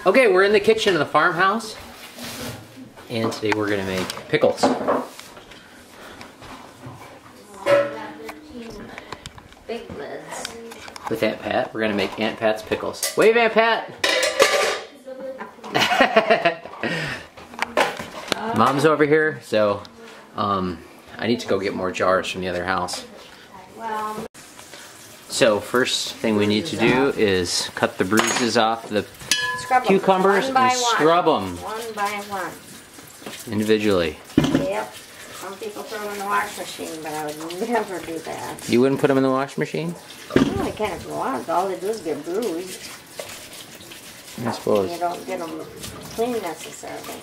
Okay, we're in the kitchen of the farmhouse, and today we're gonna make pickles. Big lids. With Aunt Pat, we're gonna make Aunt Pat's pickles. Wave, Aunt Pat! Mom's over here, so I need to go get more jars from the other house. So first thing we need to do is cut the bruises off the cucumbers and scrub them. One by one. Individually. Yep. Some people throw them in the wash machine, but I would never do that. You wouldn't put them in the wash machine? Well, I can if you want. All they do is get bruised. I suppose. You don't get them clean necessarily.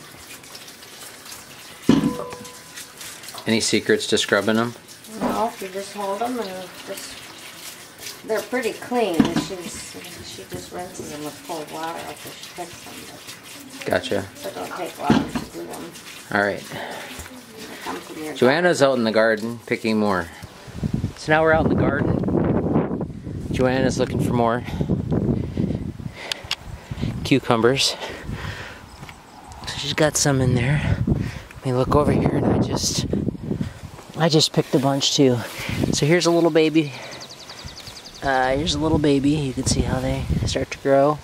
Any secrets to scrubbing them? No, if you just hold them and just... They're pretty clean. She just rinses them with cold water after she picks them. But gotcha. So it don't take long to do them. Alright. Joanna's out in the garden picking more. So now we're out in the garden. Joanna's looking for more cucumbers. So she's got some in there. Let me look over here, and I just picked a bunch too. So here's a little baby. Here's a little baby. You can see how they start to grow.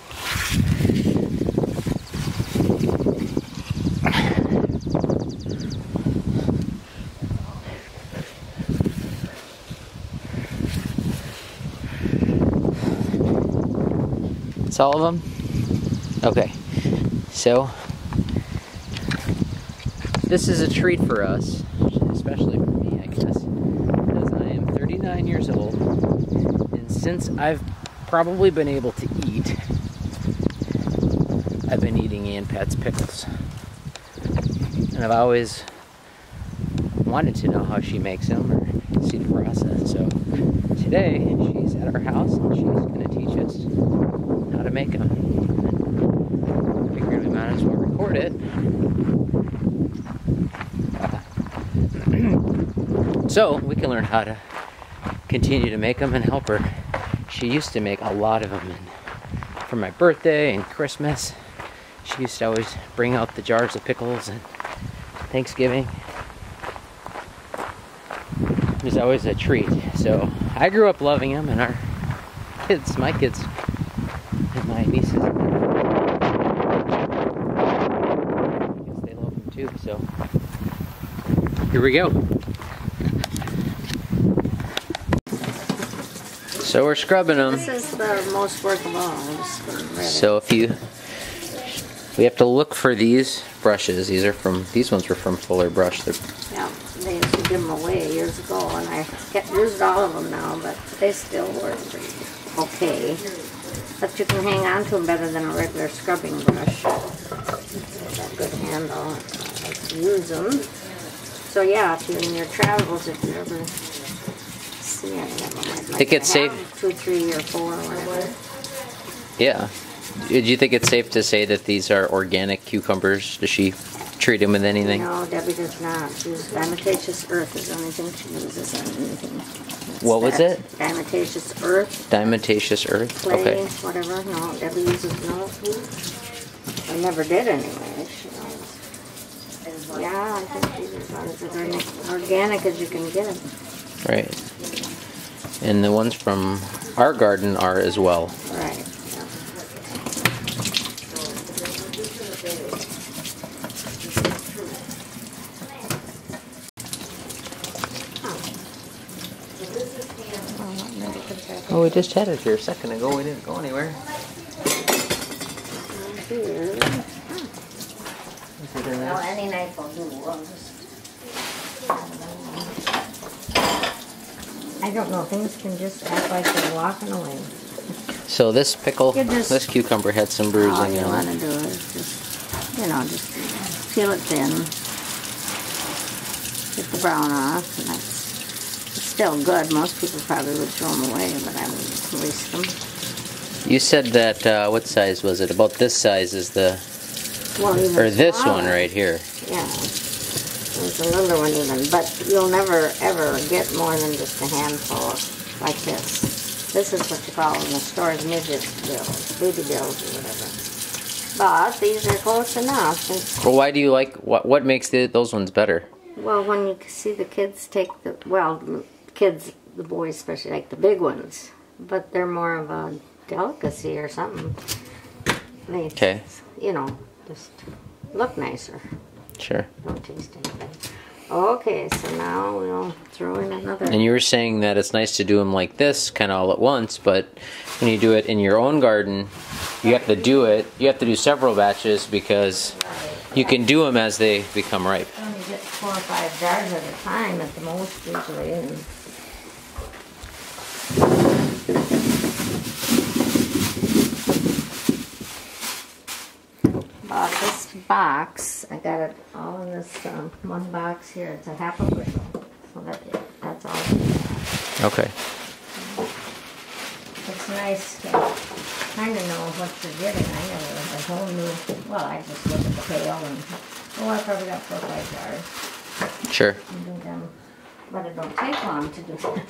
That's all of them? Okay. So, this is a treat for us, especially for me, I guess, because I am 39 years old, and since I've probably been able to eat, I've been eating Aunt Pat's pickles. And I've always wanted to know how she makes them, or see the process. So today, she's at our house, and she's going to teach us how to make them. I figured we might as well record it. So we can learn how to continue to make them and help her. She used to make a lot of them for my birthday and Christmas. She used to always bring out the jars of pickles and Thanksgiving. It was always a treat. So I grew up loving them, and our kids, my kids, and my nieces, I guess they love them too. So here we go. So we're scrubbing them. This is the most work of all. So we have to look for these brushes. These ones were from Fuller Brush. Yeah, they used to give them away years ago, and I used all of them now, but they still work pretty okay. But you can hang on to them better than a regular scrubbing brush. Got a good handle. I like to use them. So yeah, if you're in your travels, if you ever see any of them, I'd like it's safe. 2, 3, or 4, or whatever. Yeah. Do you think it's safe to say that these are organic cucumbers? Does she treat them with anything? No, Debbie does not. She uses diatomaceous earth is the only thing she uses on anything. What was it? Diatomaceous earth. Diatomaceous earth? Clay, okay. whatever. No, Debbie uses no. I never did anyway. Yeah, I think these are about as organic as you can get them. Right. And the ones from our garden are as well. Right. Yeah. Oh, we just had it here a second ago. We didn't go anywhere. Here. Is it in Well, this? any knife will do. I don't know. Things can just act like they're walking away. So this pickle, just- this cucumber had some All bruising you in want it. to do is just peel it thin. Get the brown off, and it's still good. Most people probably would throw them away, but I wouldn't waste them. You said that, what size was it? About this size is the, Well, even or this smaller. one right here. Yeah. There's another one even, but you'll never ever get more than just a handful like this. This is what you call in the stores midget bills, baby bills or whatever. But these are close enough. Well, why do you like, what makes those ones better? Well, when you see the kids take the, the kids, the boys especially, like the big ones. But they're more of a delicacy or something. They, you know, just look nicer. Sure. Don't taste anything. Okay, so now we'll throw in another. And you were saying that it's nice to do them like this, kind of all at once, but when you do it in your own garden, you have to do it. You have to do several batches because you can do them as they become ripe. You only get 4 or 5 jars at a time at the most usually. And this box, I got it all in this one box here. It's a half a bushel, so that's all. Okay. It's nice to kind of know what you're getting. I never a whole new. Well, I just look at the pail and I probably got 4 or 5 jars. Sure. And do them, but it don't take long to do them.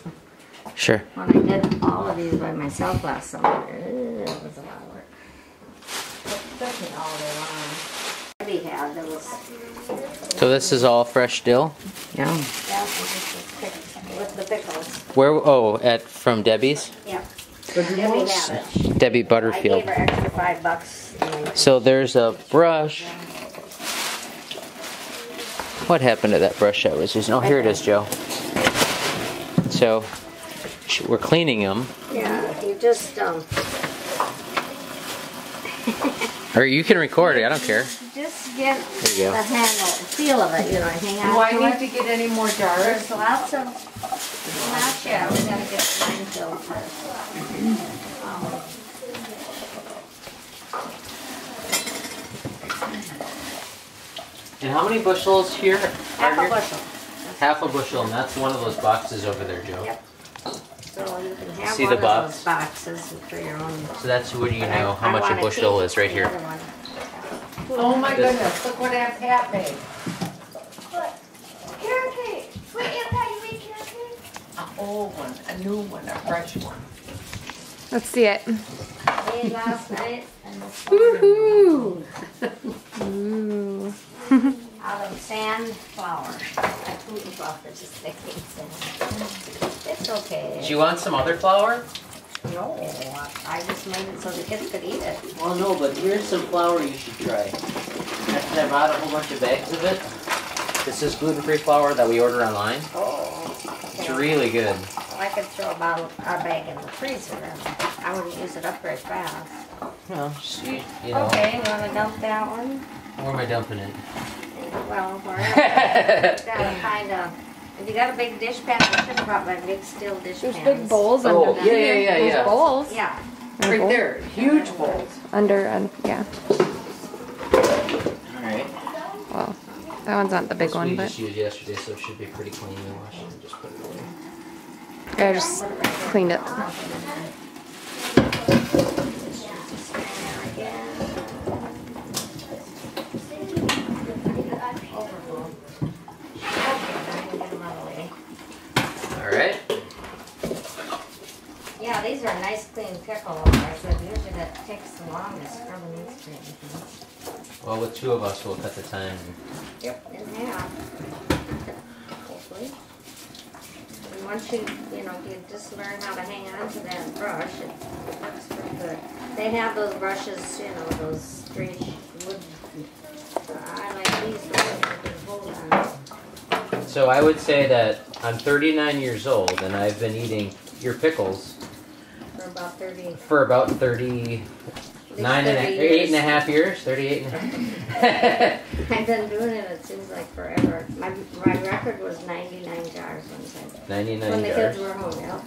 Sure. When I did all of these by myself last summer, it was a lot of work. Especially all day long. So this is all fresh dill? Yeah. Yeah, with the pickles. Where? Oh, from Debbie's? Yeah. Debbie had it. Debbie Butterfield. I gave her extra $5. So there's a brush. What happened to that brush I was using? Oh, here it is, Joe. So we're cleaning them. Yeah, you just or you can record it. I don't care. Just get the handle, feel of it. You know, hang on. Do I need to get any more jars? There's lots of. Not yet. We gotta get mine filled first. And how many bushels here? Half a bushel. Half a bushel, and that's one of those boxes over there, Joe. Yep. So you can have See one the box? of those boxes for your own. So that's what you know how much a bushel is right here. Oh my goodness, look what Aunt Pat made. Carrot cake. Wait, Aunt Pat, you made carrot cake? An old one, a new one, a fresh one. Let's see it. Made last night and this morning. Woohoo! Ooh. Out of sand flour. Like gluten flour, just baking sand. It's okay. Do you want some other flour? No, I just made it so the kids could eat it. Well, no, but here's some flour you should try. I bought a whole bunch of bags of it. This is gluten-free flour that we order online. Oh, It's really good. I could throw a bag in the freezer. I wouldn't use it up very fast. Well, just you know. Okay, you want to dump that one? Where am I dumping it? Well, wherever. You gotta find a. If you got a big dish pan, I should have brought my big steel dish There's pans. big bowls Oh, under yeah, there. yeah, There's yeah. bowls. Yeah. Right there, huge bowls. Under, yeah. Alright. Well, that one's not the big one, We but just used yesterday, so it should be pretty clean and washed. And just put it away. I just cleaned it. Alright. Yeah, these are nice clean pickles. I said usually that takes the longest scrubbing these things. Well, with 2 of us, we'll cut the time. Yep, in half. Hopefully. And once you just learn how to hang on to that brush, it works pretty good. They have those brushes, those straight wood. I like these ones that you can hold on. So I would say that I'm 39 years old, and I've been eating your pickles For about 30. for about 38 and a half years. 38 and a half. I've been doing it, it seems like forever. My record was 99 jars one time. 99 When the jars. kids were home, yeah.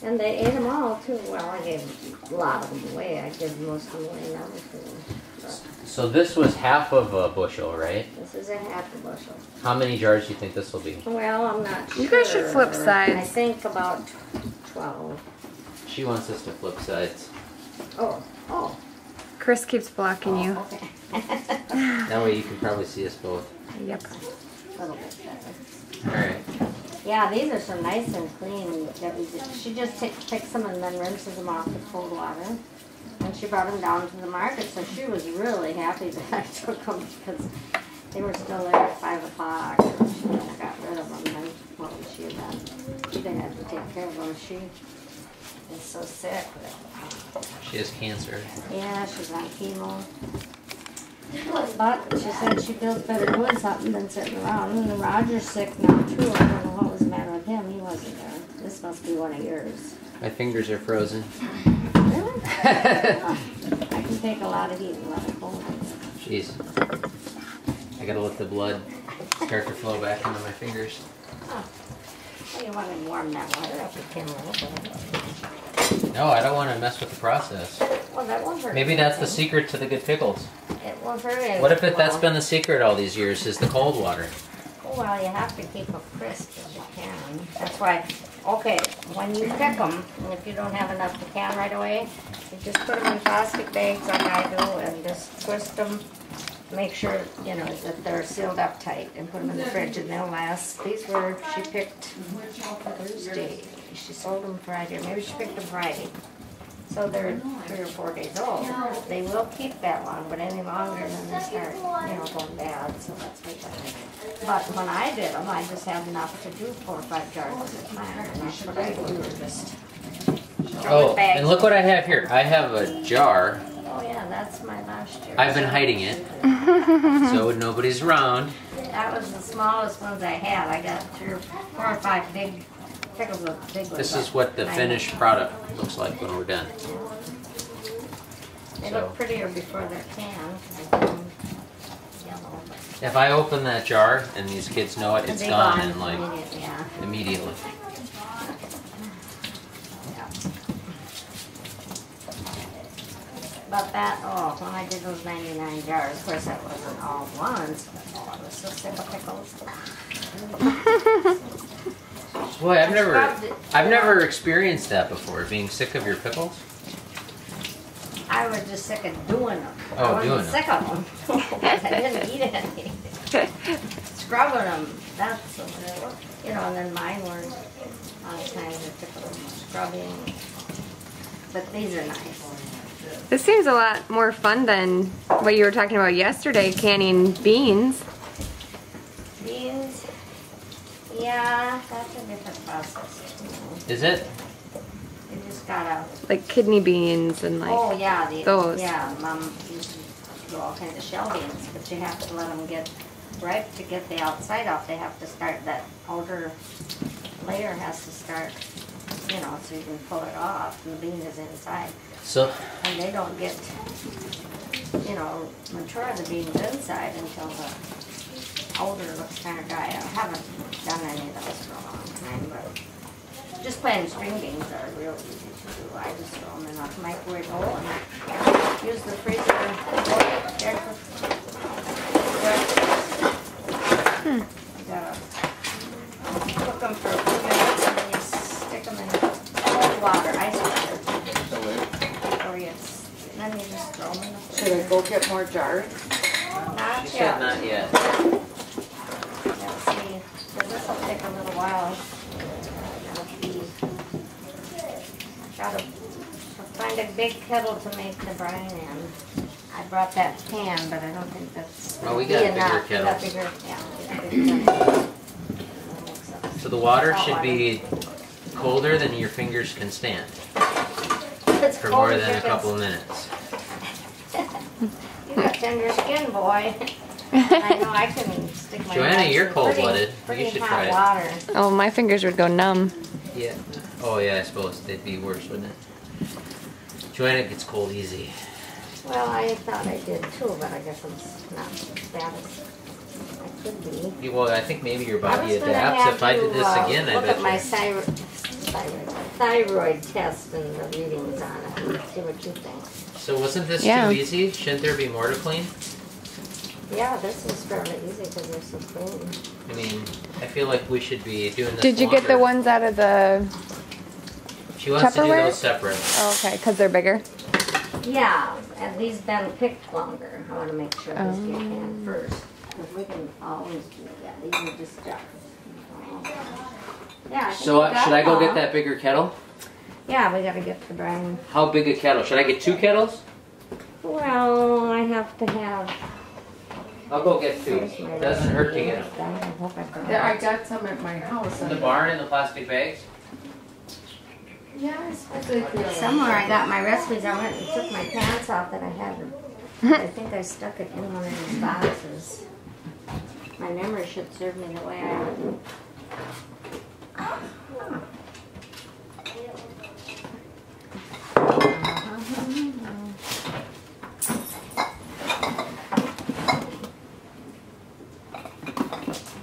And they ate them all, too. Well, I gave a lot of them away. I gave most of them away now, too. So this was half of a bushel, right? This is a half a bushel. How many jars do you think this will be? Well, I'm not sure. You guys should flip sides. I think about 12. She wants us to flip sides. Oh. Chris keeps blocking you. Okay. That way you can probably see us both. Yep. A little bit better. Alright. Yeah, these are so nice and clean. She just picks them and then rinses them off with cold water. And and she brought them down to the market, so she was really happy that I took them because they were still there at 5 o'clock. She kind of got rid of them. And what would she have done? She didn't have to take care of them. She is so sick. She has cancer. Yeah, she's on chemo. But she said she feels better doing something than sitting around. And Roger's sick now too. I don't know what was the matter with him. He wasn't there. This must be one of yours. My fingers are frozen. Really? I can take a lot of heat and let it cold. Jeez. I gotta let the blood start to flow back into my fingers. Oh. Well, you want to warm that water up with him a little bit. No, I don't want to mess with the process. Well, that won't hurt. Maybe that's the secret to the good pickles. It won't hurt anything. What if that's been the secret all these years, is the cold water? Well, you have to keep them crisp as you can. That's why, okay, when you pick them, and if you don't have enough to can right away, you just put them in plastic bags like I do and just twist them. Make sure, you know, that they're sealed up tight and put them in the fridge and they'll last. These were, she picked Thursday. She sold them Friday, or maybe she picked them Friday. So they're 3 or 4 days old. They will keep that long, but any longer then they start, you know, going bad. So that's what that. But when I did them, I just had enough to do 4 or 5 jars at a time. And that's what I do, just Oh, and look what I have here. I have a jar. Oh yeah, that's my last year. I've been hiding it, so nobody's around. That was the smallest ones I had. I got 4 or 5 big pickles with big ones. This is what the finished product looks like when we're done. They look prettier before they're canned. Yellow. If I open that jar and these kids know it, it's gone in like immediately. But that, oh, when I did those 99 jars, of course that wasn't all ones, but oh, I was so sick of pickles. Boy, I've never experienced that before, being sick of your pickles. I was just sick of doing them. Oh, I wasn't sick of them. I didn't eat any. Scrubbing them, that's what they were. You know, and then mine were all kinds of pickles, scrubbing. But these are nice. This seems a lot more fun than what you were talking about yesterday, canning beans. Beans, yeah, that's a different process. Is it? You just gotta. Like kidney beans and like Oh yeah, those. Yeah, Mom used to do all kinds of shell beans, but you have to let them get ripe to get the outside off. They have to start, that outer layer has to start, you know, so you can pull it off and the bean is inside. So, and they don't get, you know, mature the beans inside until the outer looks kind of dry. I haven't done any of those for a long time, but just plain string beans are real easy to do. I just throw them in a microwave bowl and use the freezer there for You gotta cook them for a few minutes and then you stick them in cold water, ice water. Then you just throw them in the freezer. Should I go get more jars? Not she yet. said not yet. Let's see, because this will take a little while. Gotta find a big kettle to make the brine in. I brought that pan, but I don't think that's Oh, we got a bigger enough. kettle. We got bigger, yeah, we got bigger. So the water should be colder than your fingers can stand It's for cold more as than you a can couple of minutes. You got tender skin, boy. I know I can stick my Joanna, hands you're in cold-blooded. pretty You should hot try it. water. Oh, my fingers would go numb. Yeah. Oh yeah, I suppose they'd be worse, wouldn't it? Joanna gets cold easy. Well, I thought I did too, but I guess it's not as bad as I could be. Well, I think maybe your I body was gonna adapts. have If I did to, this again, I look bet at my you. thyroid test and the readings on it and see what you think. So wasn't this Yeah. too easy? Shouldn't there be more to clean? Yeah, this is fairly easy because they're so clean. I mean, I feel like we should be doing this Did you get the longer. ones out of the... She wants to do Tupperware? those separate. Oh, okay, because they're bigger. Yeah, and these been picked longer. I want to make sure this get canned first. Because we can always do that. These are just jars. Yeah, I think So we got should I go them get all. that bigger kettle? Yeah, we gotta get the brine. How big a kettle? Should I get 2 kettles? Well, I have to have. I'll go get 2. Doesn't hurt to get them. I hope I got Yeah, I got some at my house. In the barn in the plastic bags? Yeah, I suppose they feel Somewhere I got my recipes. I went and took my pants off that I had. I think I stuck it in one of these boxes. My memory should serve me the way I would.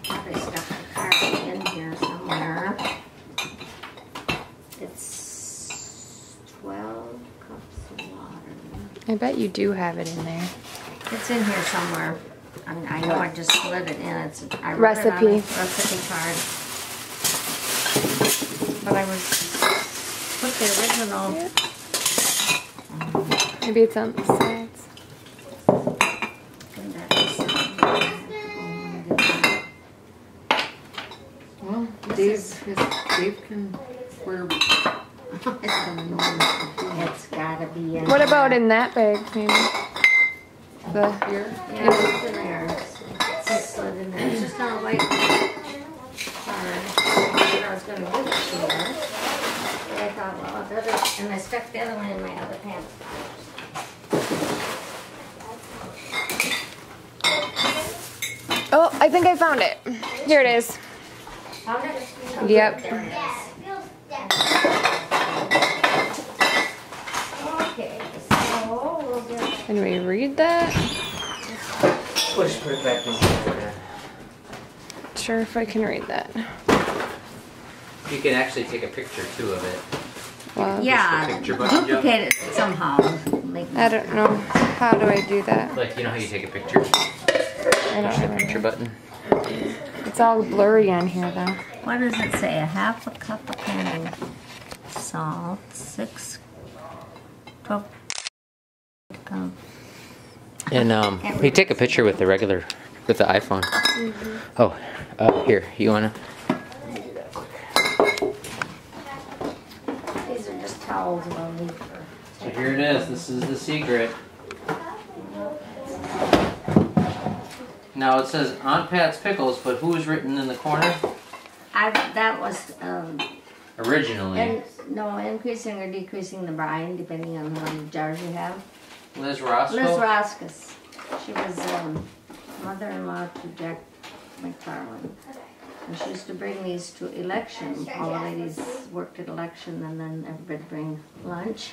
Probably stuck a card in here somewhere. It's 12 cups of water. I bet you do have it in there. It's in here somewhere. I know I just slid it in. I wrote it on Recipe. a recipe card. But I put the original. Maybe it's on the sides. Well, Dave can wear. It's gotta be in What about there. in that bag, maybe? The Here. Yeah, it's in there. It's slid in there. It's just on a white card. I was gonna give it to her. But I thought, well, I better. And I stuck the other one in my other pants. Oh, I think I found it. Here it is. Found it? Yep. There it is. Okay, so we'll get. Can we read that? Push, put it back in here. Not sure if I can read that. You can actually take a picture too of it. Well, Yeah, Just a picture button, Joe? duplicate it somehow. I don't know. How do I do that? Like, you know how you take a picture? I Push don't the know. picture button. It's all blurry on here, though. What does it say? A half a cup of candy salt, 12. And we take a picture with the iPhone. Oh, here, you wanna? These are just towels we'll need for. So here it is. This is the secret. Now it says Aunt Pat's Pickles, but who is written in the corner? That was Originally. increasing or decreasing the brine depending on how many jars you have. Liz Roscoe? Liz Roskus. She was mother-in-law to Jack McFarland. And she used to bring these to election. All the ladies worked at election and then everybody bring lunch.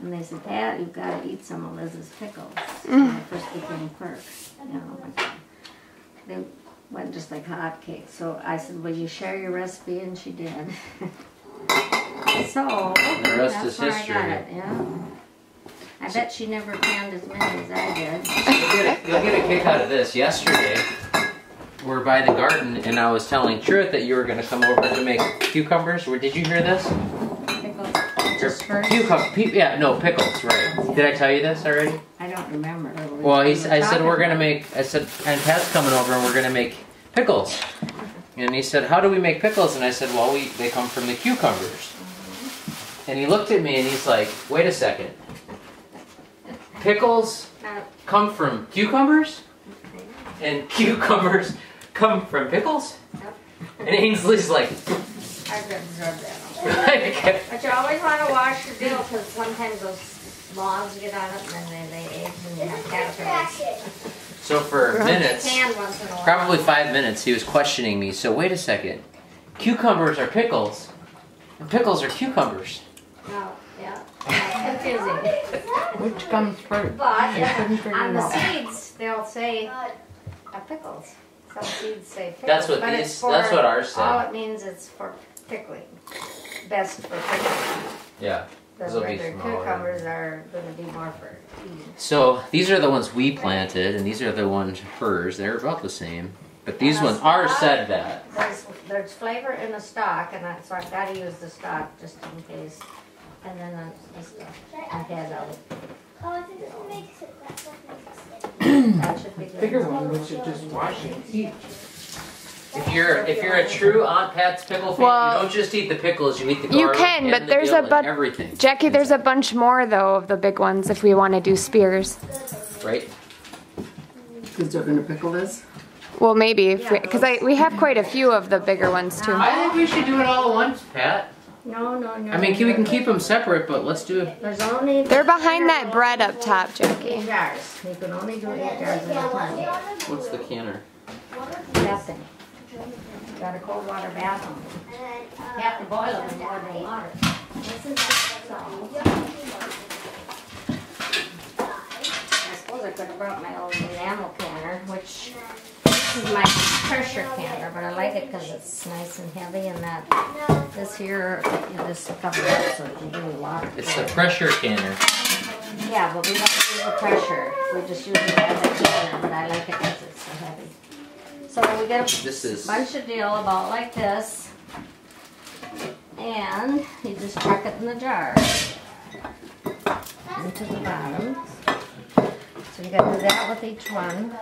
And they said, Pat, you've got to eat some of Liz's pickles. When I first became clerk. You know, they went just like hotcakes. So I said, will you share your recipe? And she did. So, The rest that's is where history. I got it, yeah. I bet she never canned as many as I did. You'll get a kick out of this. Yesterday, we're by the garden, and I was telling Truett that you were going to come over to make cucumbers. Did you hear this? Pickles. Just first? Pickles, right. Did I tell you this already? I don't remember. Well, I said we're going to make, and Pat's coming over, and we're going to make pickles. And he said, how do we make pickles? And I said, well, they come from the cucumbers. And he looked at me, and he's like, wait a second. Pickles come from cucumbers? And cucumbers come from pickles? And Ainsley's like... I've observed that. But you always want to wash your dill because sometimes those moths get on it and then they age and you have caterpillars. So for minutes, Canned once in a while. probably 5 minutes, he was questioning me. So wait a second. Cucumbers are pickles, and pickles are cucumbers. No, yeah. Confusing. Which comes first? But couldn't figure on it the out. seeds, they'll say pickles. Some seeds say pickles. That's what but these- it's for, that's what ours say. All it means it's for pickling. Best for pickling. Yeah. The This'll be regular smaller. cucumbers are going to be more for eating. So these are the ones we planted, and these are the ones hers. They're about the same. But these ones, ours said that. There's flavor in the stock, and so I've got to use the stock just in case. And then the stuff. I had out. That should be good. Bigger one, we should just wash and eat. If you're a true Aunt Pat's pickle fan, Well, you don't just eat the pickles, you eat the You garlic can, and but the there's dill a and bunch. everything. Jackie, there's a bunch more though of the big ones if we want to do spears. Right? Because they're gonna pickle this? Well, maybe if because we have quite a few of the bigger ones too. I think we should do it all at once, Pat. No. I mean, we can keep them separate, but let's do it. There's only. They're behind that bread up top, 8 Jackie. jars. You can only do 8 jars at a time. What's the canner? Nothing. Got a cold water bathroom. You have to boil them in more than water. I suppose I could have brought my old enamel canner, which this is my pressure canner, but I like it because it's nice and heavy, and that this here you just cover it up so it can bring water. It's the pressure canner. Yeah, but we don't use the pressure. We just use it as a canner, but I like it because it's so heavy. So we get a bunch of dill about like this, and you just chuck it in the jar into the bottom. So you got to do that with each one.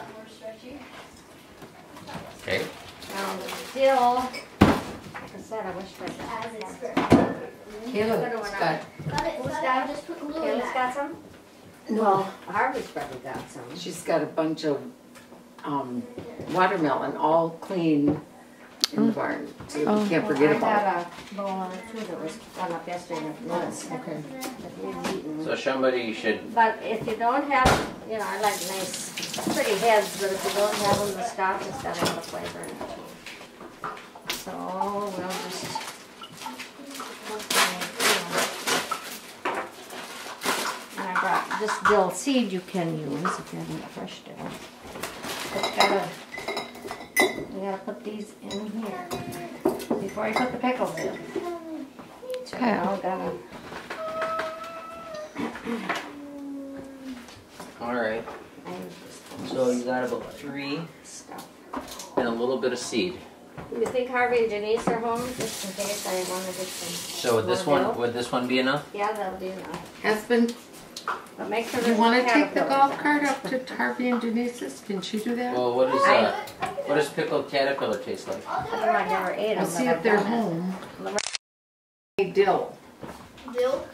Okay. Now the dill, like I said, I wish I had. Caleb's got, Kayla's got some? Well, Harvey's probably got some. she's got a bunch of watermelon, all clean in the barn. So you can't forget I about it. got a bowl on it too that was done up yesterday. Okay. That we've eaten. So somebody should. But if you don't have, you know, I like nice, pretty heads, but if you don't have them, the stock has got a lot of flavor in it too. So we'll just. And I brought this dill seed you can use if you have fresh dill. You gotta put these in here before you put the pickles in. So you all gotta. All right. So you got about 3 and a little bit of seed. You think Harvey and Janice are home, just in case I want to get some. So would this one be enough? Yeah, that'll be enough. Husband, But make sure you there's want no to take the caterpillars golf in cart it. up to Harvey and Denise's? Can she do that? Well, what does pickled caterpillar taste like? I don't know, I never ate them. I'll see if they're home. Hey, Dill. Dill?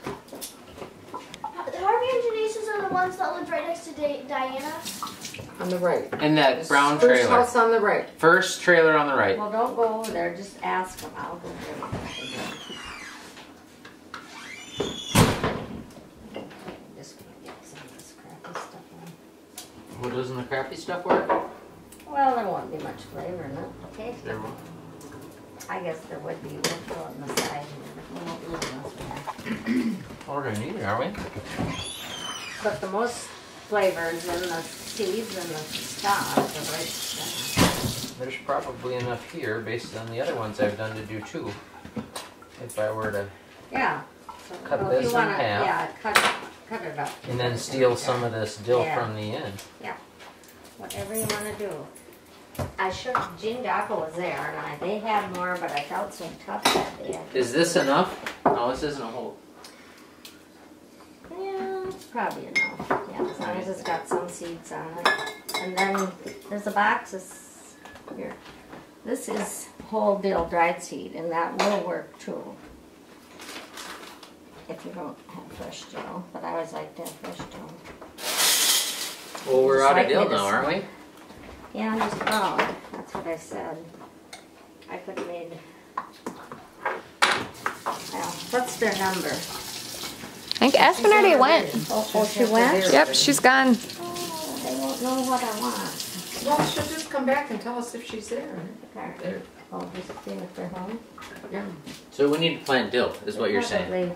Harvey and Janice's are the ones that live right next to Diana. On the right. In that brown First trailer. house on the right. First trailer on the right. Well, don't go over there, just ask them, I'll go get them. Just gonna get some of this crappy stuff on. Well, doesn't the crappy stuff work? Well, there won't be much flavor in it, okay? There won't. I guess there would be, we'll throw it on the side here, but we won't use this one. We're gonna need it, are we? But the most flavors in the seeds and the stock, the right stuff. There's probably enough here based on the other ones I've done to do too. If I were to Yeah. So, Cut well, if this you in wanna, half. Yeah, cut it up. and then steal some of this dill Yeah. from the end. Yeah. Whatever you want to do. I should. Jean Dapple was there, and they had more, but I felt so tough that day. Is this enough? No, this isn't a whole. Yeah, it's probably enough. Yeah, as long as it's got some seeds on it. And then there's a box of, here. This is whole dill dried seed, and that will work too. If you don't have fresh dill, but I always like to have fresh dill. Well, we're Just out of like dill me to now, aren't we? Yeah, just about. That's what I said. I could have made. Well, what's their number? I think Aspen already went. Oh, she went? Yep, she's gone. Oh, they won't know what I want. Well, she'll just come back and tell us if she's there. Okay. Oh, just see if they're home. Yeah. So we need to plant dill, is what you're saying. Probably-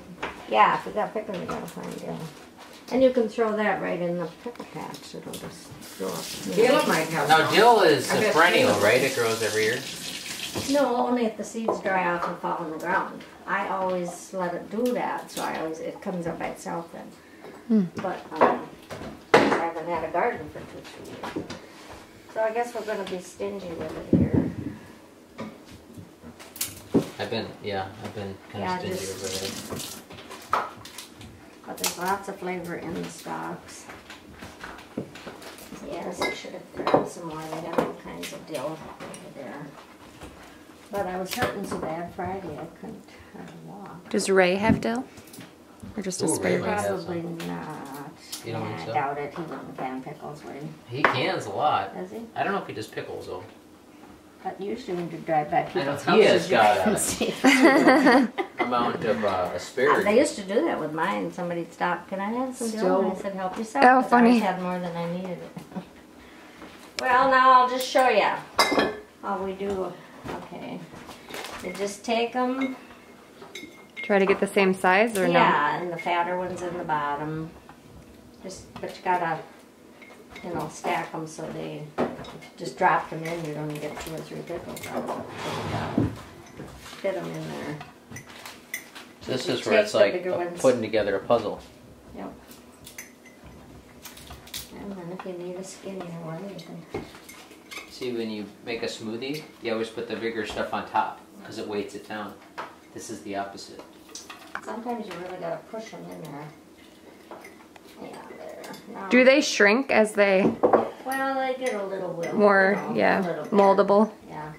Yeah, if we got pickles, we gotta find dill. And you can throw that right in the pickle patch. It'll just grow up. Caleb might have Now some. dill is I a bet perennial, Caleb- right? It grows every year. No, only if the seeds dry off and fall on the ground. I always let it do that, so it comes up by itself then. But I haven't had a garden for 2-3 years. So I guess we're gonna be stingy with it here. I've been kind Yeah, of stingy just- over there. But there's lots of flavor in the stalks. Yes, I should have grabbed some more. They have all kinds of dill over there. But I was hurting so bad Friday I couldn't walk. Does Ray have dill? Or just Ooh, Ray asparagus? might have Probably some. not. You don't think I so? doubt it. He wouldn't can pickles, would he? He cans a lot. Does he? I don't know if he does pickles though. But usually when you drive by people's he has houses, you got can a- see. Amount of asparagus. They used to do that with mine. Somebody'd stop, can I have some dill? And I said, help yourself. Oh, 'cause funny. I always had more than I needed. Well, now I'll just show you how we do. Okay. You just take them. Try to get the same size or no? Yeah, and the fatter ones in the bottom. But you gotta, stack them so they just drop them in. You're gonna get 2 or 3 pickles out of it. So you gotta fit them in there. This You is where it's take the like bigger ones. putting together a puzzle. Yep. And then if you need a skinnier one, you can. See, when you make a smoothie, you always put the bigger stuff on top because it weights it down. This is the opposite. Sometimes you really gotta push them in there. Yeah, there. Now, Do they shrink as they Well, they get a little will. more, a yeah, little bit. moldable? Yeah.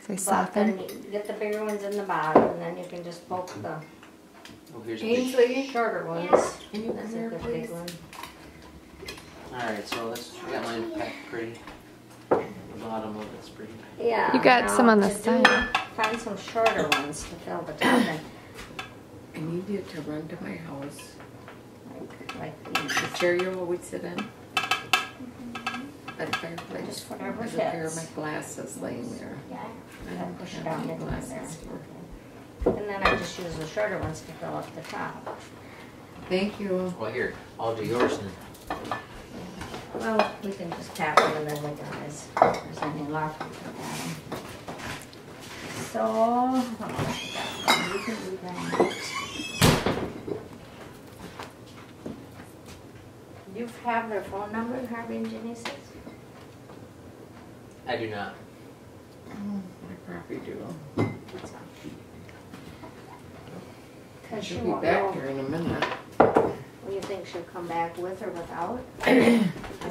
As they But soften? then you get the bigger ones in the bottom, and then you can just poke the Oh, here's a big. Ainsley, shorter ones. can you That's come a here, good please? big one. Alright, so I got mine packed pretty. The bottom of it's pretty. Yeah. You got now some on the to do- side. Find some shorter ones to fill the top in. I need you to run to my house. Like these. The chair you always sit in. By the fireplace. Just whatever There's a pair of fits. my glasses laying there. Yeah. I Gotta don't push it have down any into glasses. there. Okay. And then I just use the shorter ones to fill up the top. Thank you. Well, here, I'll do yours then. Well, we can just tap them and then we can always, if there's any left, we can add them. So, what else we got? We can do that. You have their phone number, Harvey and Jenny says? I do not. I probably do. That's all. Cause she She'll be won't back know. here in a minute. Well, you think she'll come back with or without? I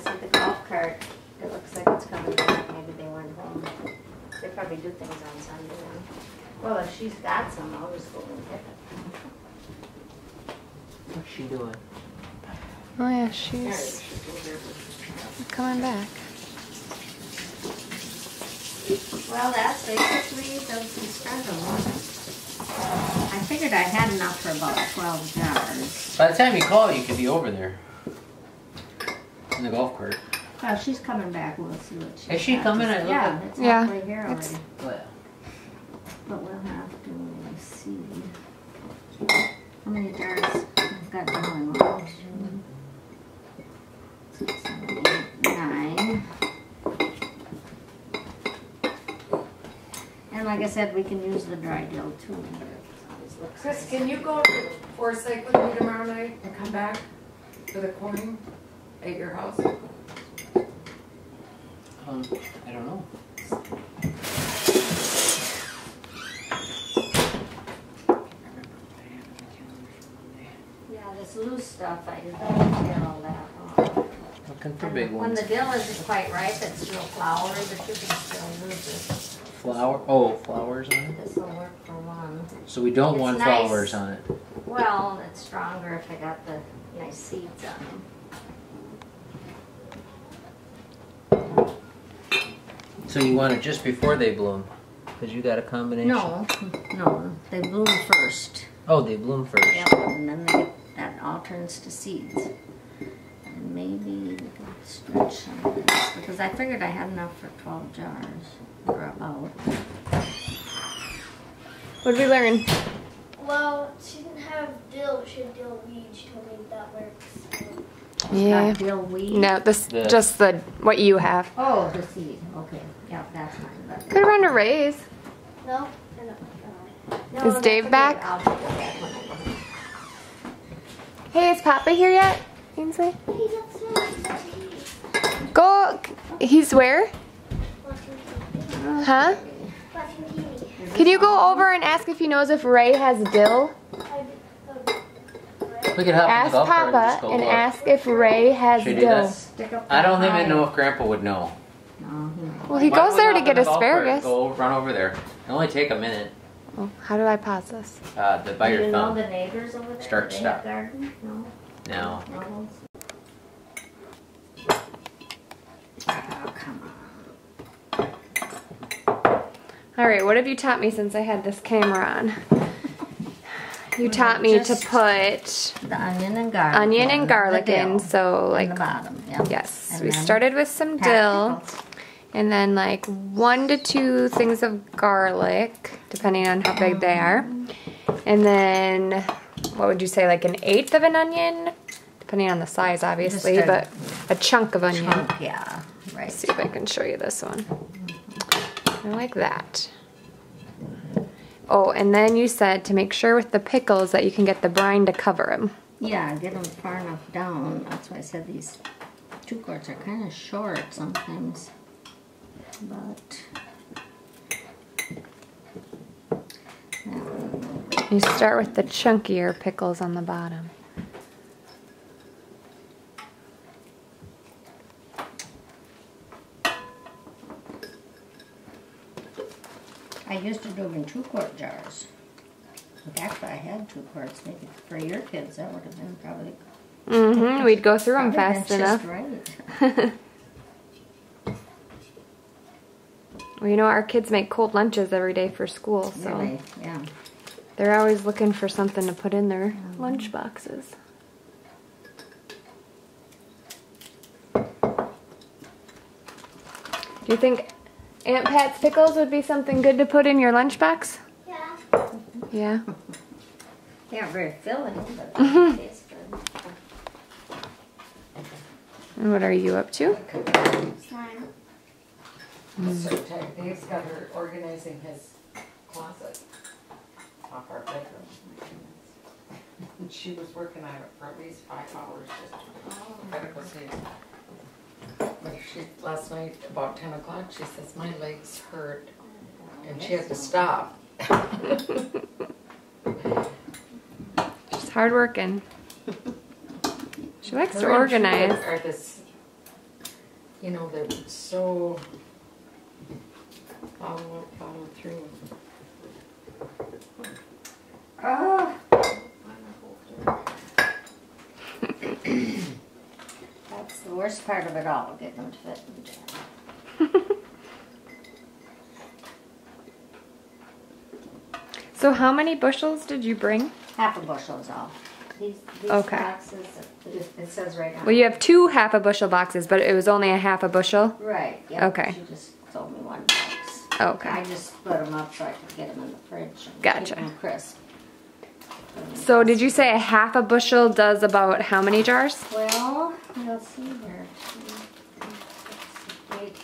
sent the golf cart. It looks like it's coming back. Maybe they went home. They probably do things on Sunday then. Well, if she's got some, I'll just go and get it. What's she doing? Oh yeah, she's coming back. Well, that's basically the schedule. I figured I had enough for about 12 jars. By the time you call, you could be over there. In the golf cart. Well, she's coming back. We'll see what she's Is she got coming? to I say. look Yeah, at- it's Yeah, halfway here already. it's- Well, But we'll have to see. How many jars I've got going? 1, 2, 6, 7, 8, 9. And like I said, we can use the dry dill too. Chris, can you go to Forsyth with me tomorrow night and come back for the coin at your house? I don't know. Yeah, this loose stuff, I didn't get all that off. Looking for And big when ones. the dill isn't quite ripe, it's still flour, but you can still use it. Flour? Oh, flowers on it? This will work for one. So we don't It's want nice. flowers on it. Well, it's stronger if I got the nice seeds on them. So you want it just before they bloom? Because you got a combination. No, they bloom first. Oh, they bloom first. Yep, and then they get, that all turns to seeds. And maybe we can stretch some of this, because I figured I had enough for 12 jars, or about. What did we learn? Well, she didn't have dill, she had dill weed. She told me that works. Yeah. Got dill weed. No, just the what you have. Oh, the seed, okay. Yep, that's mine. But Could run a raise. No? no, Is that's Dave okay. back? I'll take it back when I go home. Hey, is Papa here yet? Ainsley? Hey, that's it. Go. He's where? Huh? Watching TV. Can you go over and ask if he knows if Ray has dill? We could hop in the Ask golf cart and just Papa go and look. ask if Ray has Should we do dill. that? Stick up I don't the even eye. know if Grandpa would know. No. Well, he Why goes don't we there to hop get in the golf cart and asparagus. Go run over there. It'll only take a minute. Oh, how do I pause this? By Do your you know thumb. the neighbors over there? Start, Do they stop. have garden? No. No. No. Oh, come on. All right, what have you taught me since I had this camera on? You taught me to Just put the onion and garlic. onion and garlic the in, dill so in like, the bottom. Yeah. yes, And we then started with some packed dill, pickles. and then like 1 to 2 things of garlic, depending on how big they are. And then, what would you say, like 1/8 of an onion? Depending on the size, obviously, Just a but a chunk of onion. Chunk, yeah, right. Let's see if I can show you this one. I like that. Oh, and then you said to make sure with the pickles that you can get the brine to cover them. Yeah, get them far enough down. That's why I said these 2 quarts are kind of short sometimes. But You start with the chunkier pickles on the bottom. I used to do them in 2-quart jars. Like actually, I had 2 quarts. Maybe for your kids, that would have been probably. Mm-hmm. We'd go through them probably fast been enough. just right. Well, you know, our kids make cold lunches every day for school, so Really, yeah. they're always looking for something to put in their lunch boxes. Do you think Aunt Pat's pickles would be something good to put in your lunchbox? Yeah. Yeah. They aren't very filling, but they taste good. And what are you up to? Slime. Certain Dave's got her organizing his closet off our bedroom. And she was working on it for at least 5 hours. Gotta go see. But last night, about 10 o'clock, she says, my legs hurt. And she had to stop. She's hard working. She likes to Her and organize. Judith are this, you know, they're so follow through. Oh. That's the worst part of it all, getting them to fit in the jar. So how many bushels did you bring? Half a bushel is all. These Okay. boxes, it says right on. Well, you have 2 half-a-bushel boxes, but it was only a half a bushel? Right, yeah. Okay. She just sold me 1 box. Okay. I just split them up so I could get them in the fridge and Gotcha. keep them crisp. So did you say a half a bushel does about how many jars? Well, let's see here. 8,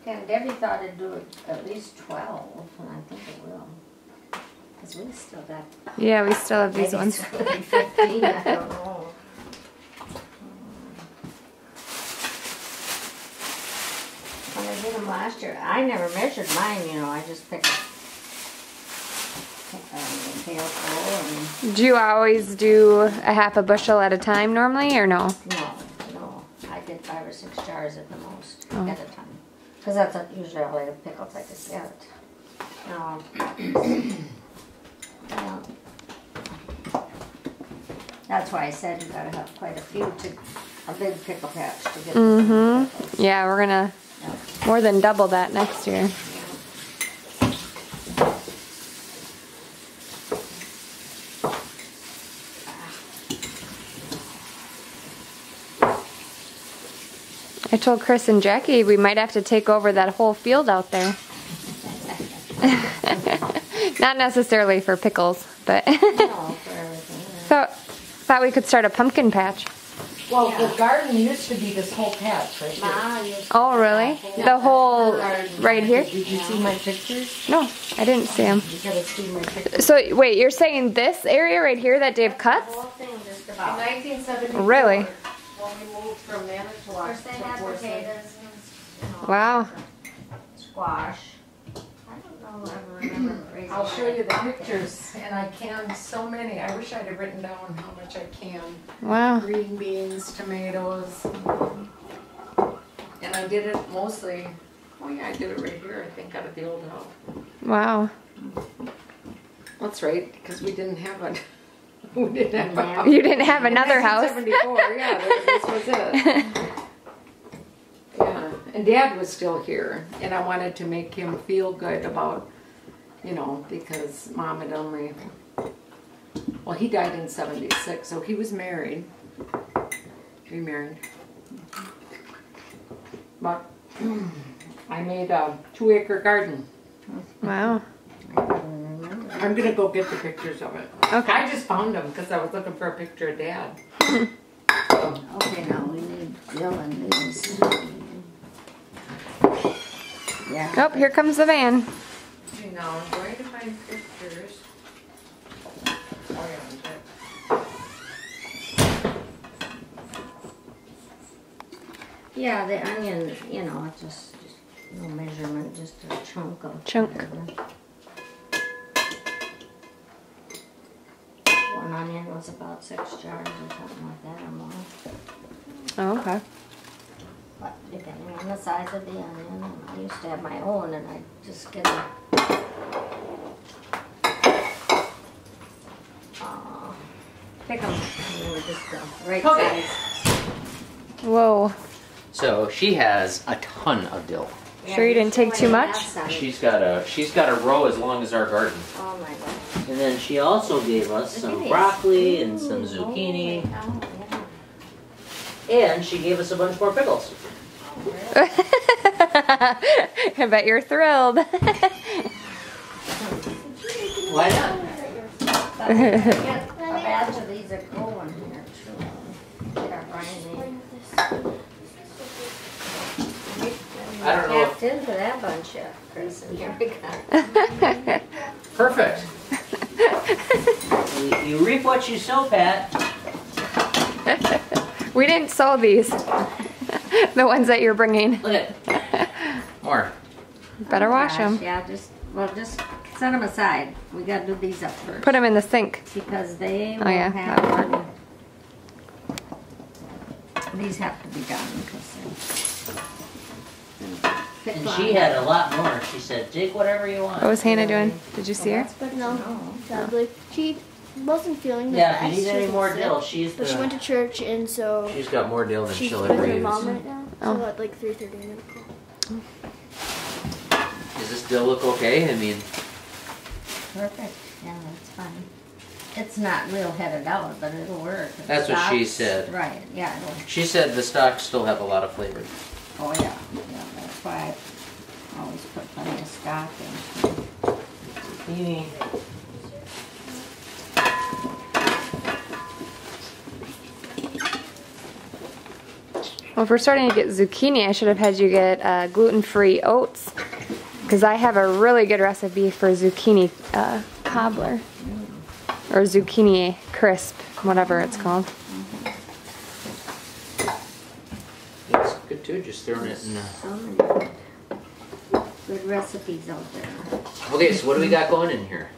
10. Debbie thought it'd do at least 12, and I think it will. Because we still got. Yeah, we still have these Maybe ones. it's gonna be 15, I don't know. When I did them last year, I never measured mine, you know, I just picked a pailful and Do you always do a half a bushel at a time normally, or no? no, I did 5 or 6 jars at the most Oh. at a time. Because that's usually all the pickles I could get. No. Yeah. That's why I said you gotta have quite a few to a big pickle patch to get the pickles. Yeah, we're gonna Yeah. more than double that next year. I told Chris and Jackie we might have to take over that whole field out there. Not necessarily for pickles, but No, for everything. Yeah. thought we could start a pumpkin patch. Well, the garden used to be this whole patch right here. Ma used to Oh, really? The whole right here? Did you see my pictures? No, I didn't see them. You gotta see my pictures. So wait, you're saying this area right here that Dave the cuts? whole thing just In about. 1974. Really? When we moved from Manitowoc First they to had Forsyth. potatoes and Wow. squash. I don't know, I ever remember raising. I'll show you the pictures, and I canned so many. I wish I'd have written down how much I canned. Wow. Green beans, tomatoes. And And I did it mostly, oh yeah, I did it right here, I think, out of the old house. Wow. That's right, because we didn't have it. We didn't have a house. You didn't have another house. 1974, yeah, this was it. Yeah, and Dad was still here, and I wanted to make him feel good about, you know, because Mom had only, well, he died in 76, so he was married, remarried. But I made a 2-acre garden. Wow. I'm gonna go get the pictures of it. Okay. I just found them because I was looking for a picture of Dad. Okay, now we need Dill and these. Yeah. Oh, here comes the van. Okay, now I'm going to find pictures. Oh yeah, Yeah, the onion, you know, it's just no measurement, just a chunk of. Chunk. whatever. One onion was about 6 jars or something like that or more. Oh, okay. But depending on the size of the onion, and I used to have my own, and I just get a pick them. They were just the right Okay. size. Whoa. So she has a ton of dill. Sure you didn't take too much? She's got a row as long as our garden. Oh my gosh. And then she also gave us some broccoli and some zucchini. Oh, yeah. And she gave us a bunch more pickles. I bet you're thrilled. Why not? But we can get a batch of these that go in here too. Get our briny. I don't know Tapped into that bunch yet, Chris, and here we go. Perfect. You reap what you sow, Pat. We didn't sow these. The ones that you're bringing. Look at more. Better wash them. Yeah, just set them aside. We gotta do these up first. Put them in the sink. Because they will Oh, yeah, have these have to be done because And she had a lot more. She said, take whatever you want. What was Hannah doing? Did you see her? No, sadly. She wasn't feeling the Yeah, best. if you need She any was more sick, dill, she's But she went to church, and so she's got more dill than she's she'll with ever her use. mom right now. Oh. So at like 3:30 I'm gonna call. Does this dill look okay? I mean, perfect. Yeah, that's fine. It's not real headed out, but it'll work. If That's it what she stops- said. Right, yeah. she said the stalks still have a lot of flavor. Oh, yeah. Yeah, that's why I always put plenty of stock in. Zucchini. Well, if we're starting to get zucchini, I should have had you get gluten-free oats. Because I have a really good recipe for zucchini cobbler. Or zucchini crisp, whatever it's called. It's good too, just throwing it in. So many good recipes out there. Okay, so what do we got going in here?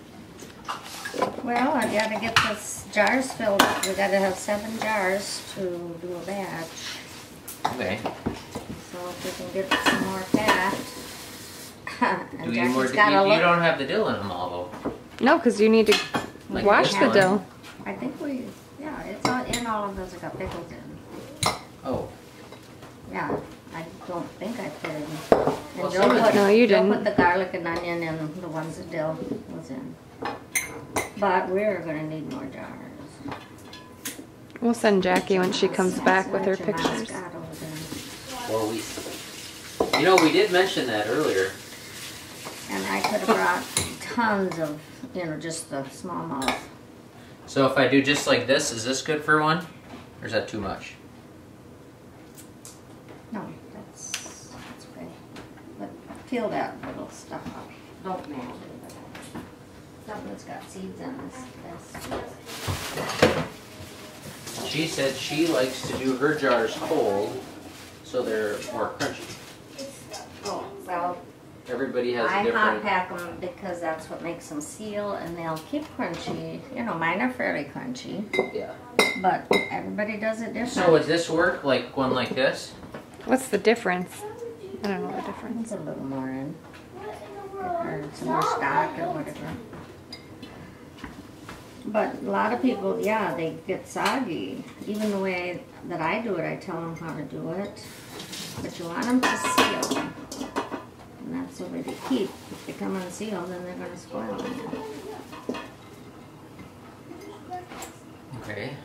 Well, I gotta get this jars filled up. We gotta have 7 jars to do a batch. Okay. So if we can get some more fat. Do we need more? You don't have the dill in them all though. No, because you need to Like wash this the one? dill. I think yeah, it's all in all of those. I got pickles in. Oh. Yeah, I don't think I put any. Well, And some of No, you Joe didn't. put the garlic and onion in the ones that dill was in. But we're gonna need more jars. We'll send Jackie when she comes back with her That's your pictures. mascot over there. Well, we did mention that earlier. And I could have brought tons of, just the smallmouth. So if I do just like this, is this good for one? Or is that too much? No, that's okay. But peel that little stuff up. Don't mash it. Something that's got seeds in this. She said she likes to do her jars cold, so they're more crunchy. Oh, well, Everybody has a I hot different. pack them because that's what makes them seal and they'll keep crunchy. Mine are fairly crunchy, Yeah. but everybody does it different. So would this work like one like this? What's the difference? I don't know the difference. It's a little more in. Or some more stock or whatever. But a lot of people, yeah, they get soggy. Even the way that I do it, I tell them how to do it. But you want them to seal. And that's the way they keep. If they come unsealed, then they're going to spoil. Okay.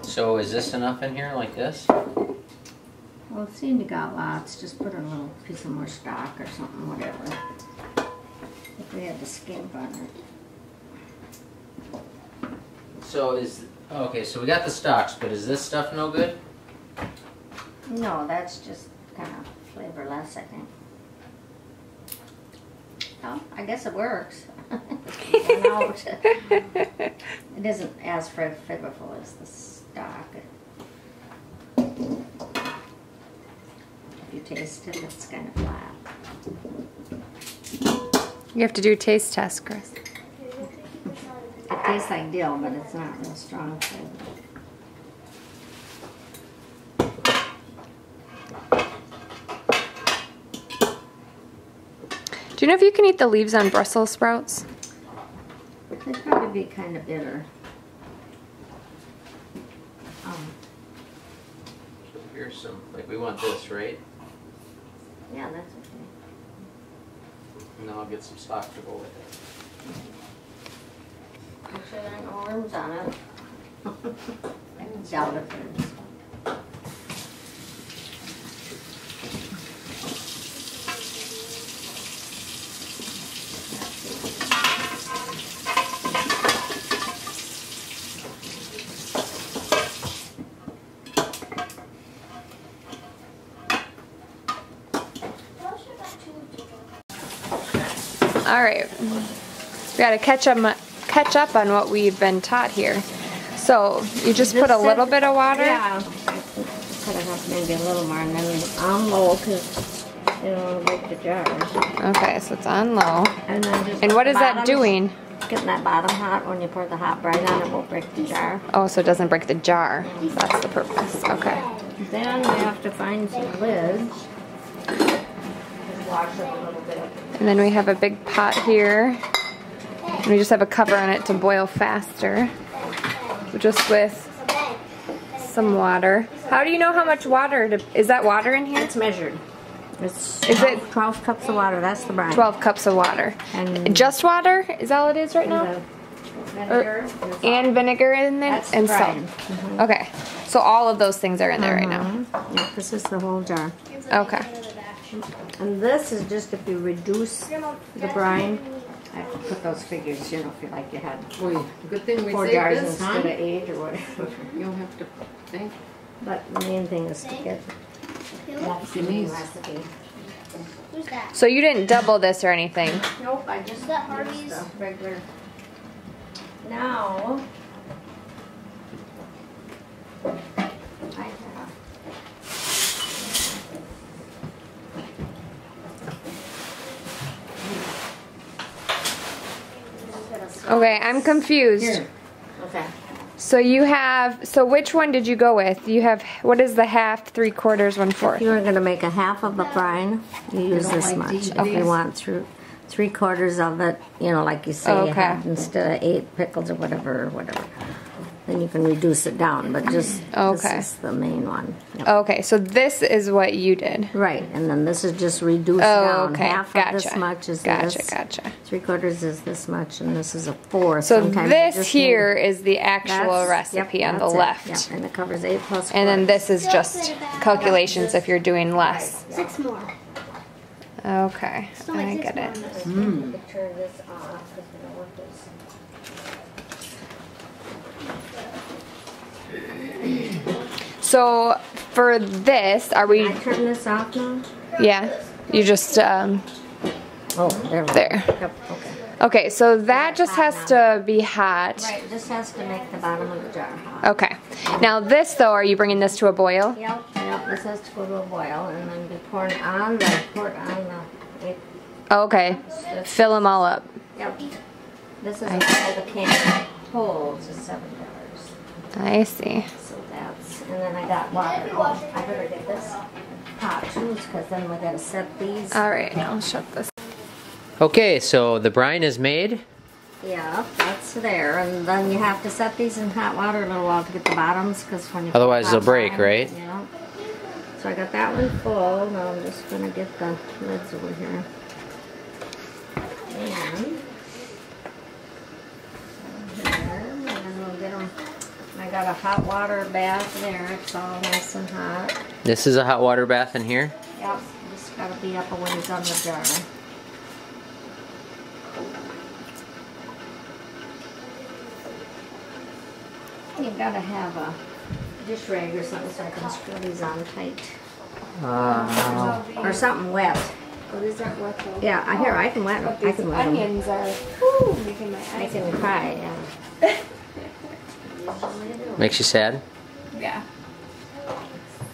So is this enough in here like this? Well, see, you got lots. Just put a little piece of more stock or something, whatever. If we had the skimp on it. So is, okay, so we got the stocks, but is this stuff no good? No, that's just kind of flavorless, I think. Oh, I guess it works. It isn't as flavorful as the stock. If you taste it, it's kind of flat. You have to do a taste test, Chris. It tastes like dill, but it's not real strong flavor. Do you know if you can eat the leaves on Brussels sprouts? They'd probably be kind of bitter. Here's some, like we want this, right? Yeah, that's okay. And then I'll get some stock to go with it. Make sure there aren't no worms on it. I doubt it is. All right, we gotta catch up on what we've been taught here. So you just put a little bit of water. Yeah, cut it up maybe a little more, and then on low because you don't break the jar. Okay, so it's on low. And then just And what is that bottom- doing? Getting that bottom hot. When you pour the hot brine on, it won't break the jar. Oh, so it doesn't break the jar. That's the purpose. Okay. Then we have to find some lids. Just wash it a little bit. And then we have a big pot here. And we just have a cover on it to boil faster. Just with some water. How do you know how much water is that water in here? It's measured. It's Is it 12 cups of water? That's the brine. 12 cups of water. And Just water? Is that all it is right now? the vinegar. And vinegar in there? That's the And salt. brine. Okay. So all of those things are in there right now. Yeah, this is the whole jar. Okay. And this is just if you reduce the brine. I have to put those figures, you know, if you like you had Boy, good thing we 4 saved jars this, instead huh? of 8 or whatever. You don't have to think. But the main thing is to get that Denise. recipe. Who's that? So you didn't double this or anything? Nope, I just Is that used Harvey's? the regular. Now, I have. Okay, I'm confused. Here. Okay. So you have, so which one did you go with? You have, what is the half, 3/4, 1/4? If you were going to make a half of a brine, you use don't this like much. these? If you want 3/4 of it, you know, like you say, you Okay. have instead of 8 pickles or whatever, then you can reduce it down. But just Okay. this is the main one. Yep. Okay, so this is what you did. Right, and then this is just reduced Oh, down. okay. Half Gotcha. of this much is Gotcha, this. gotcha. 3/4 is this much, and this is a 4th. So Sometimes you this just here need- is the actual that's- recipe yep, on the that's it. left. Yep, and it covers 8 plus 4. And then this is just calculations if you're doing less. 6 more. Okay, Still like I 6 get more it. on this. You could turn this off because we don't want this. So for this, are we, I turn this off now? yeah, you just, Oh, there we go. there. Yep, okay. Okay, so that just has to be hot. Right, this has to make the bottom of the jar hot. Okay. Now this though, are you bringing this to a boil? Yep, this has to go to a boil and then be poured on the 8. Oh, okay. Fill them all up. Yep. This is all the can holds is $7. I see. So that's, and then I got water. Oh, I better get this. bottoms because then we gotta set these. All right, I'll shut this. Okay, so the brine is made. Yeah, that's there, and then you have to set these in hot water a little while to get the bottoms because when you Otherwise put they'll hot break, brine, right? Yeah. So I got that one full. Now I'm just gonna get the lids over here. And then we'll get them. I got a hot water bath there. It's all nice and hot. This is a hot water bath in here. Yep, just gotta be up a ways on the jar. You gotta have a dish rag or something so I can screw these on tight. Or something wet. Oh, these aren't wet though. Yeah, here, I can wet them. I can wet them. Onions are whew, making my I eyes. can try, yeah. Makes you sad? Yeah.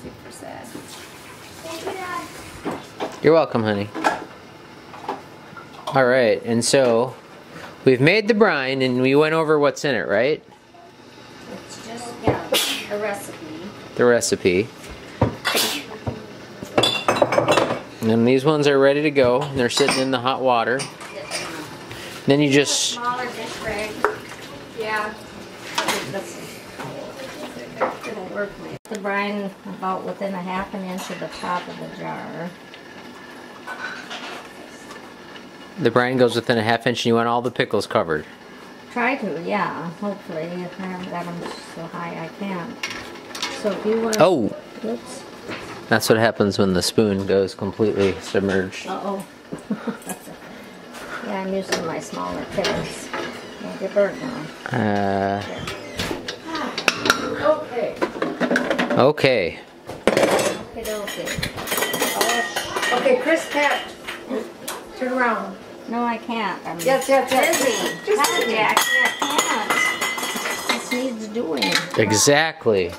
Super sad. Thank you, Dad. You're welcome, honey. All right, and so we've made the brine and we went over what's in it, right? It's just, yeah, a recipe. The recipe. And then these ones are ready to go. And they're sitting in the hot water. Then you just... Smaller dish rag. Yeah. It'll work. The brine about within a half an inch of the top of the jar. The brine goes within a half inch and you want all the pickles covered. Try to, yeah. Hopefully, if I haven't got them so high, I can't. So if you want... Oh! Oops. That's what happens when the spoon goes completely submerged. Uh-oh. Yeah, I'm using my smaller pickles. Don't get burnt now. Okay. Okay. Okay. Okay, Chris, Pat, turn around. No, I can't. I'm Yes. busy. Just Hi, Jack. I can't. This needs doing. Exactly.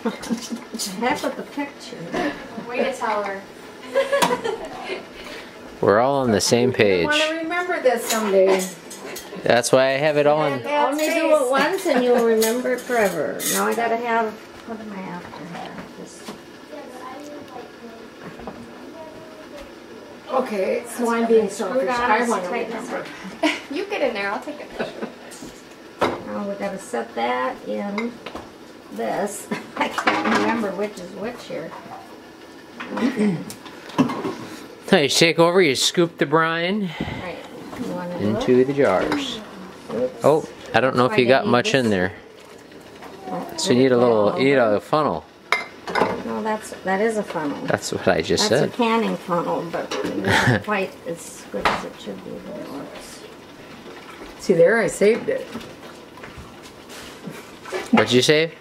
Heck with the picture. Way to tell her. We're all on the same I page. want to remember this someday. That's why I have it all in. Only do it once and you'll remember it forever. Now I gotta have, what am I after here? This. Okay, so I'm being selfish. I want to Tight remember. You get in there, I'll take a picture. Now we gotta set that in this. I can't remember which is which here. Now you take over, you scoop the brine Right. You wanna do into the jars. Oops. Oh, I don't know if you got much in there. So you need a little, you need a funnel. No, that is a funnel. That's what I just That's said. a canning funnel, but not quite as good as it should be, but it works. See there, I saved it. What'd you say?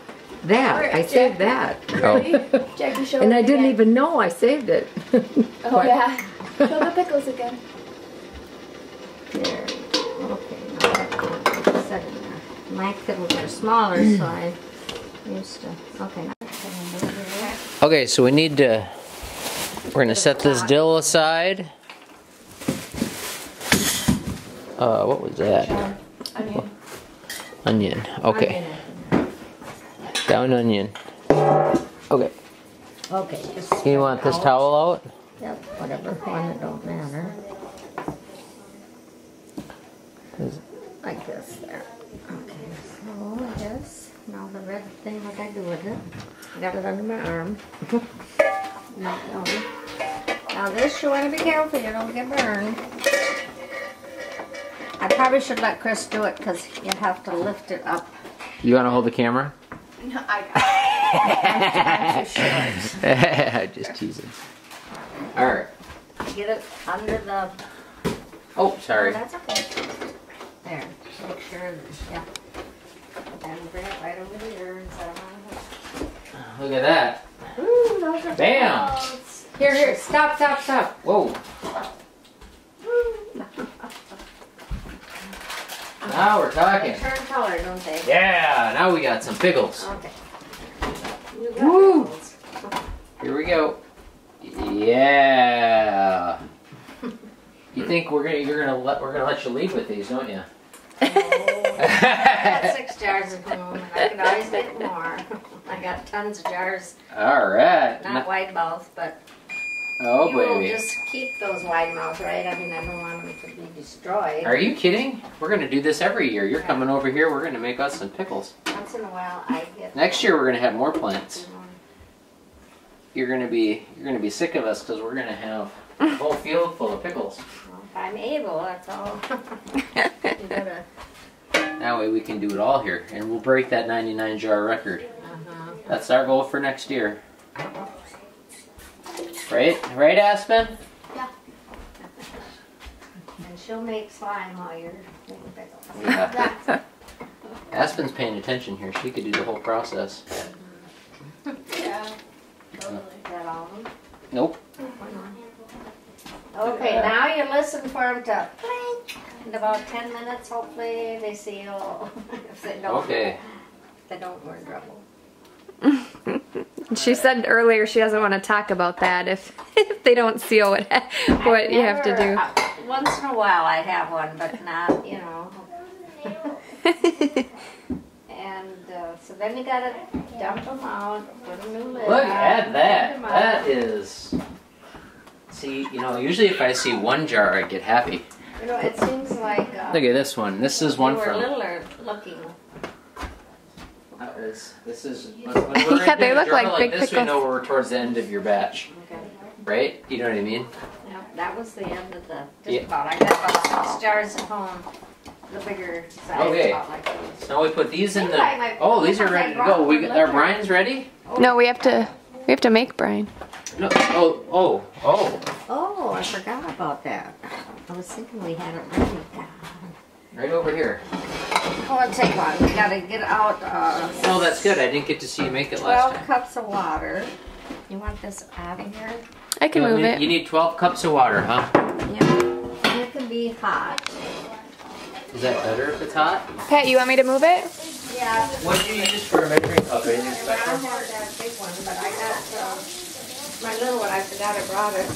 That, I saved that. Oh, Jackie, show And it I didn't again. even know I saved it. Oh yeah. Show the pickles again. There. Okay, now that's set in there. My pickles are smaller, so I used to. Okay, now okay. So we need to. We're gonna set this dill aside. What was that? Onion. Onion. Okay. Down onion. Okay. Okay. Just You want this towel out? Yep, whatever. One, it don't matter. Like this there. Okay, so I guess now the red thing, what I do with it. I got it under my arm. Now this, you want to be careful, you don't get burned. I probably should let Chris do it because you have to lift it up. You want to hold the camera? No, I I'm too short. Just teasing. All right. Get it under the. Oh, Oh, sorry. that's okay. There. Make sure. Yeah. And bring it right over here and set them on the Look at that. Ooh, those are Bam. pickles. Here, stop. Whoa. Now we're They talking. turn color, don't they? Yeah. Now we got some pickles. Okay. You got Woo. pickles. Here we go. Yeah. You think we're gonna let you lead with these, don't you? I got 6 jars of them. I can always get more. I got tons of jars. All right. Not wide mouth, but Oh, You will baby. just keep those wide mouths, right? I mean, I don't want them to be destroyed. Are you kidding? We're gonna do this every year. You're coming over here. We're gonna make us some pickles. Once in a while, I get. Next year we're gonna have more plants. You're gonna be sick of us because we're gonna have a whole field full of pickles. Well, if I'm able, that's all. You gotta. That way we can do it all here, and we'll break that 99 jar record. That's our goal for next year. Right, Aspen? Yeah. And she'll make slime while you're making pickles. Yeah. Aspen's paying attention here. She could do the whole process. Yeah. Totally. Is that all of them? Nope. Okay, now you listen for them to blink. In about 10 minutes, hopefully, they seal. If they don't, Okay. they don't, we're in trouble. She said earlier she doesn't want to talk about that if they don't seal what you have to do. Once in a while I have one, but not, you know. And so then you gotta dump them out, put a new lid Look on, at that. clean them That out. is. See, you know, usually if I see one jar, I get happy. You know, it seems like Look at this one. This is one they were from. littler looking. This is. When we're Yeah, they in a look jar like big this, we pickles. know we're towards the end of your batch, Okay. right? You know what I mean? Yeah, that was the end of the, just Yeah. about. I got about 6 jars at home. The bigger size, Okay. about like this. So now we put these in Seems like my- the. Oh, these are ready to go. We got our brines ready. No, we have to make brine. No. Oh. Oh, I forgot about that. I was thinking we had it ready. Right over here. Oh, let's take one. We gotta get out Oh, that's good. I didn't get to see you make it last 12 time. cups of water. You want this out of here? I can move You it. need 12 cups of water, huh? Yep. And it can be hot. Is that better if it's hot? Pat, you want me to move it? Yeah. What did you use for a measuring cup? Anything I special? don't have that big one, but I got my little one. I forgot I brought it.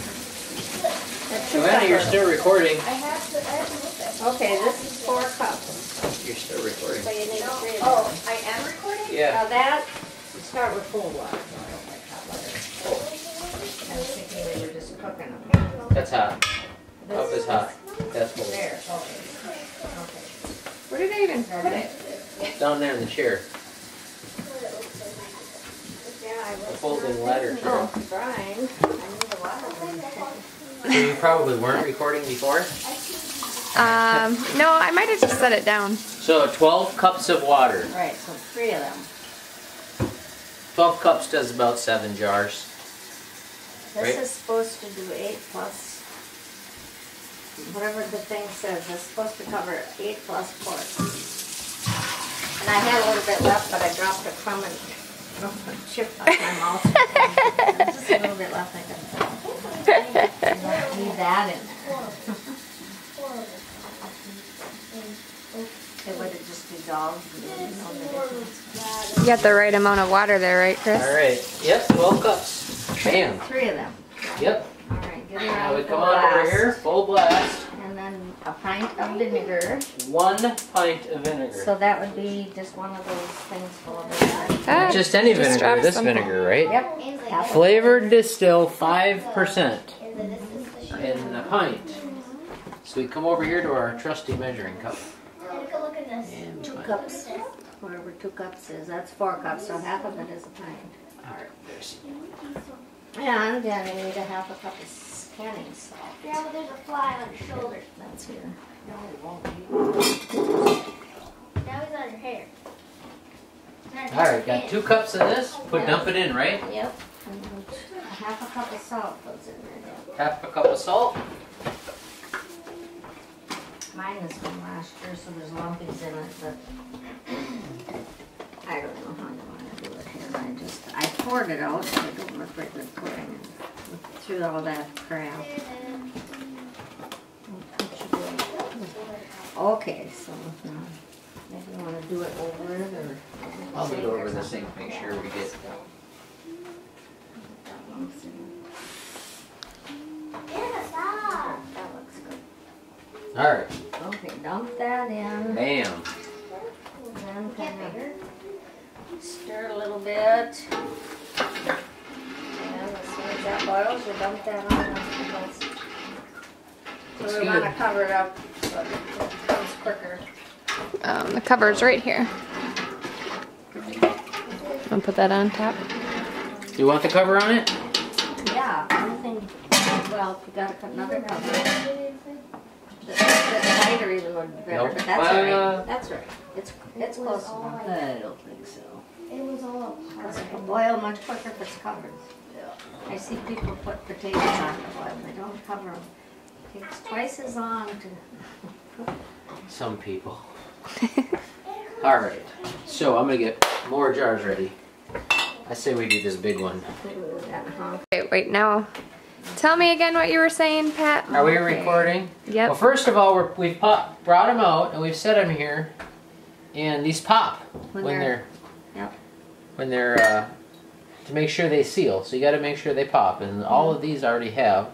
Joanna, you're still recording. I have to move it. Okay, this is 4 cups. You're still recording. So you need 3 of them. Oh, I am recording? Yeah. Now that, you start with cold water. So I don't like hot water. I was thinking we were just cooking them. That's hot. Cup is hot. That's cold. There, okay. Okay. Where did I even put it? Down there in the chair. Yeah, I The was. folding ladder chair. Oh, brine. I knew the water was. So you probably weren't recording before? No, I might have just set it down. So 12 cups of water. Right, so 3 of them. 12 cups does about 7 jars. This Right. is supposed to do 8 plus, whatever the thing says, it's supposed to cover 8 plus quarts. And I had a little bit left, but I dropped a crumb and chip out my mouth. Just a little bit left, I can leave that in there. It would have just dissolved. You know the difference. You got the right amount of water there, right, Chris? All right. Yep, 12 cups. Bam. 3 of them. Yep. All right, get it Now on we full come on over blast. here, full blast. And then a pint of vinegar. 1 pint of vinegar. So that would be just one of those things full of vinegar. Ah, Not just any just vinegar, drop this some. vinegar, right? Yep. Half of Flavored distill 5% This is the in a pint. So we come over here to our trusty measuring cup. Take a look at this. And 2 pint. cups. Whatever 2 cups is, that's 4 cups, so half of it is a pint. All right, there's. And then you need a half a cup of canning salt. Yeah, well, there's a fly on your shoulder. That's here. No, it won't be. Now he's on your hair. All right, got 2 cups of this. Dump it in, right? Yep. And then a half a cup of salt goes in there. Half a cup of salt. Mine is from last year, so there's lumpies in it, but I don't know how you want to do it here. I poured it out, so it don't look like good pouring it through all that crap. Okay, so now maybe you want to do it over it or I'll do it over the sink, make sure we get. Yeah, stop. That looks good. All right, Okay, dump that in. bam. And then kind of stir a little bit. And as soon as that boils, you dump that on the pickles. Looks So we want to good. cover it up so it comes quicker. The cover's right here. I'll put that on top. You want the cover on it? Yeah, anything, well, if you gotta put another cover. The lighter even would be better, Nope. but that's alright. That's right. It's close enough. I don't think so. It was all Because apart. it'll boil much quicker if it's covered. I see people put potatoes on the boil, they don't cover them. It takes twice as long to. Some people. All right. So I'm gonna get more jars ready. I say we do this big one. do that, huh? Wait, now. Tell me again what you were saying, Pat. Are we Okay. recording? Yep. Well, first of all, we've brought them out and we've set them here, and these pop When when they're- they're to make sure they seal. So you got to make sure they pop, and all of these already have.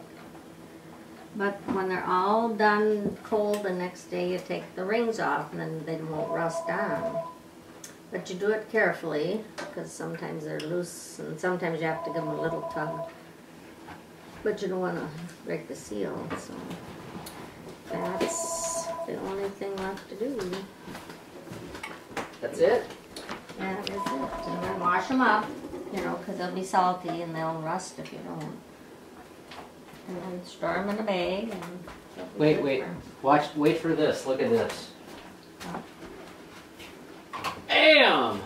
But when they're all done cold, the next day you take the rings off and then they won't rust down. But you do it carefully because sometimes they're loose and sometimes you have to give them a little tug. But you don't want to break the seal, so that's the only thing left to do. That's it. That is it. And then wash them up, you know, because they'll be salty and they'll rust if you don't. And then store them in a bag. And they'll be Wait, good wait. for- Wait for this. Look at this. Bam!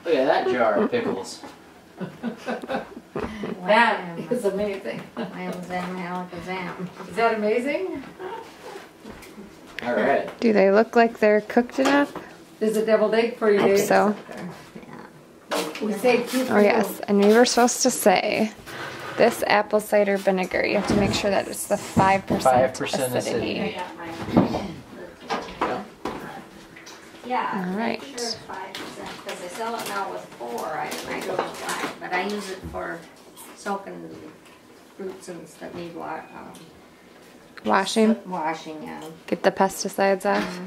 Look at that jar of pickles. That Wham. is amazing. Wham, zam, alakazam. Is that amazing? All right. Do they look like they're cooked enough? There's a deviled egg for you, Hope Dave. so. We saved 2 Oh yes, and we were supposed to say this apple cider vinegar. You have to make sure that it's the 5% 5% acidity. acidity. Yeah, All make right. sure it's 5% because they sell it now with 4. I go with 5, but I use it for soaking fruits and that need Washing. washing. Yeah. Get the pesticides off.